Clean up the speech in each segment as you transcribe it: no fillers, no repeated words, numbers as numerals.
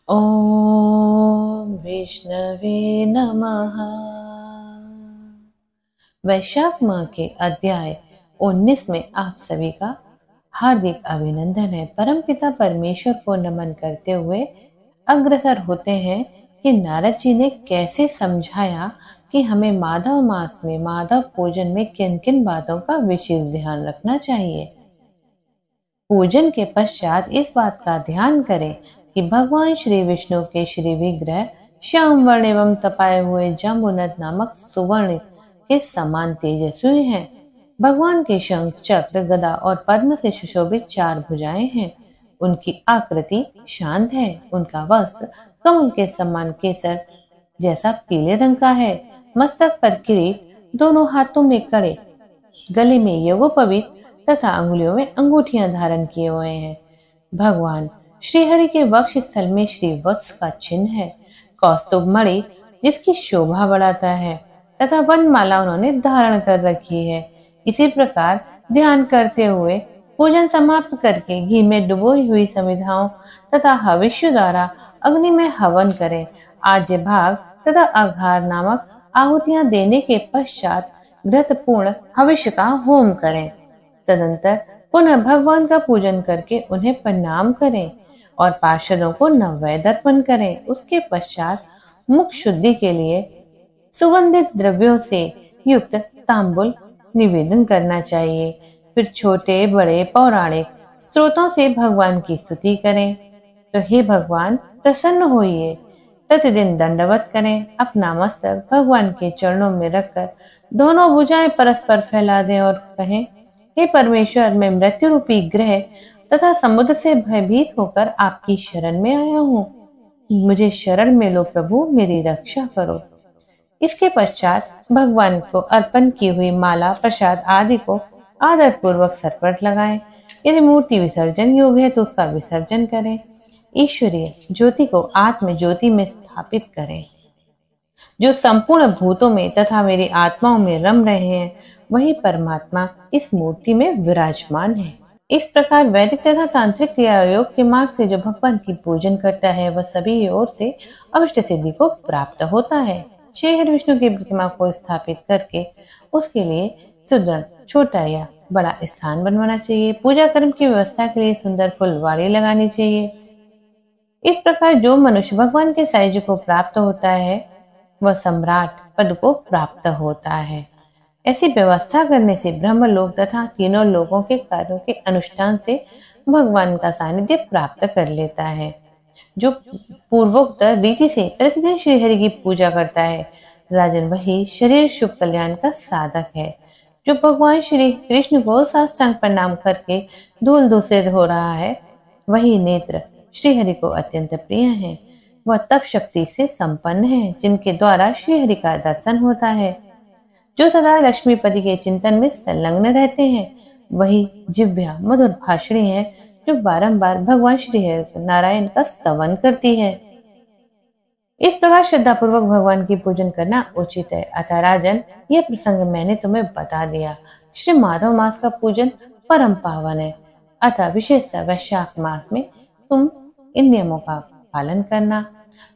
ओम विष्णवे नमः। वैशाख माह के अध्याय 19 में आप सभी का हार्दिक अभिनंदन है। परमपिता परमेश्वर को नमन करते हुए अग्रसर होते हैं कि नारद जी ने कैसे समझाया कि हमें माधव मास में माधव पूजन में किन किन बातों का विशेष ध्यान रखना चाहिए। पूजन के पश्चात इस बात का ध्यान करें कि भगवान श्री विष्णु के श्री विग्रह श्याम वर्ण एवं तपाए हुए जाम्बुनद नामक सुवर्ण के समान तेजस्वी हैं। भगवान के शंख, चक्र, गदा और पद्म से सुशोभित 4 भुजाएं हैं। उनकी आकृति शांत है। उनका वस्त्र कमल के समान केसर जैसा पीले रंग का है। मस्तक पर किरीट, दोनों हाथों में कड़े, गले में यज्ञोपवीत तथा अंगुलियों में अंगूठियां धारण किए हुए हैं। भगवान श्रीहरि के वक्ष स्थल में श्री वत्स का चिन्ह है। कौस्तुभ मणि जिसकी शोभा बढ़ाता है तथा वनमाला उन्होंने धारण कर रखी है। इसी प्रकार ध्यान करते हुए पूजन समाप्त करके घी में डुबोई हुई समिधाओं तथा हविष्य द्वारा अग्नि में हवन करें। आज्य भाग तथा अघार नामक आहुतियां देने के पश्चात घृत पूर्ण हविष्य का होम करें। तदंतर पुनः भगवान का पूजन करके उन्हें प्रणाम करें और पार्षदों को नैवेद्य अर्पण करें। उसके पश्चात मुख शुद्धि के लिए सुगंधित द्रव्यों से युक्त तांबुल निवेदन करना चाहिए। फिर छोटे बड़े पौराणिक स्त्रोतों से भगवान की स्तुति करें। तो हे भगवान प्रसन्न होइए। प्रतिदिन दंडवत करें। अपना मस्तक भगवान के चरणों में रखकर दोनों भुजाएं परस्पर फैला दें और कहें, हे परमेश्वर, मैं मृत्यु रूपी ग्रह तथा समुद्र से भयभीत होकर आपकी शरण में आया हूँ। मुझे शरण में लो प्रभु, मेरी रक्षा करो। इसके पश्चात भगवान को अर्पण की हुई माला, प्रसाद आदि को आदर पूर्वक सर पर लगाएं। यदि मूर्ति विसर्जन योग्य है तो उसका विसर्जन करें। ईश्वरीय ज्योति को आत्म ज्योति में स्थापित करें। जो संपूर्ण भूतों में तथा मेरी आत्माओं में रम रहे हैं, वही परमात्मा इस मूर्ति में विराजमान है। इस प्रकार वैदिक तथा तांत्रिक क्रिया योग के मार्ग से जो भगवान की पूजन करता है, वह सभी ओर से अभिष्ट सिद्धि को प्राप्त होता है। श्री हरि विष्णु की प्रतिमा को स्थापित करके उसके लिए सुदृढ़ छोटा या बड़ा स्थान बनवाना चाहिए। पूजा कर्म की व्यवस्था के लिए सुंदर फुलवाड़ी लगानी चाहिए। इस प्रकार जो मनुष्य भगवान के सायुज्य को प्राप्त होता है, वह सम्राट पद को प्राप्त होता है। ऐसी व्यवस्था करने से ब्रह्मलोक तथा तीनों लोकों के कार्यों के अनुष्ठान से भगवान का सानिध्य प्राप्त कर लेता है। जो पूर्वोक्त रीति से प्रतिदिन श्रीहरि की पूजा करता है, राजन, वही शरीर शुभ कल्याण का साधक है। जो भगवान श्री कृष्ण को साष्टांग प्रणाम करके धूल धूसरित हो रहा है, वही नेत्र श्रीहरि को अत्यंत प्रिय है। वह तप शक्ति से संपन्न है, जिनके द्वारा श्रीहरि का दर्शन होता है। जो सदा लक्ष्मीपति के चिंतन में संलग्न रहते हैं, वही जिह्वा मधुर भाषणी है, जो बारंबार भगवान श्री नारायण का स्तवन करती है। इस प्रकार श्रद्धा पूर्वक भगवान की पूजन करना उचित है। अतः राजन, यह प्रसंग मैंने तुम्हें बता दिया। श्री माधव मास का पूजन परम पावन है। अतः विशेषतः वैशाख मास में तुम इन नियमों का पालन करना।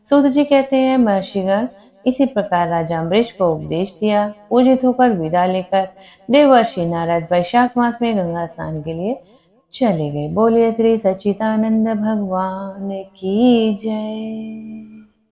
सूत जी कहते हैं, महर्षिगण इसी प्रकार राजा अम्बरीश को उपदेश दिया। पूजित होकर विदा लेकर देवर्षि नारद वैशाख मास में गंगा स्नान के लिए चले गए। बोलिए श्री सच्चिदानंद भगवान की जय।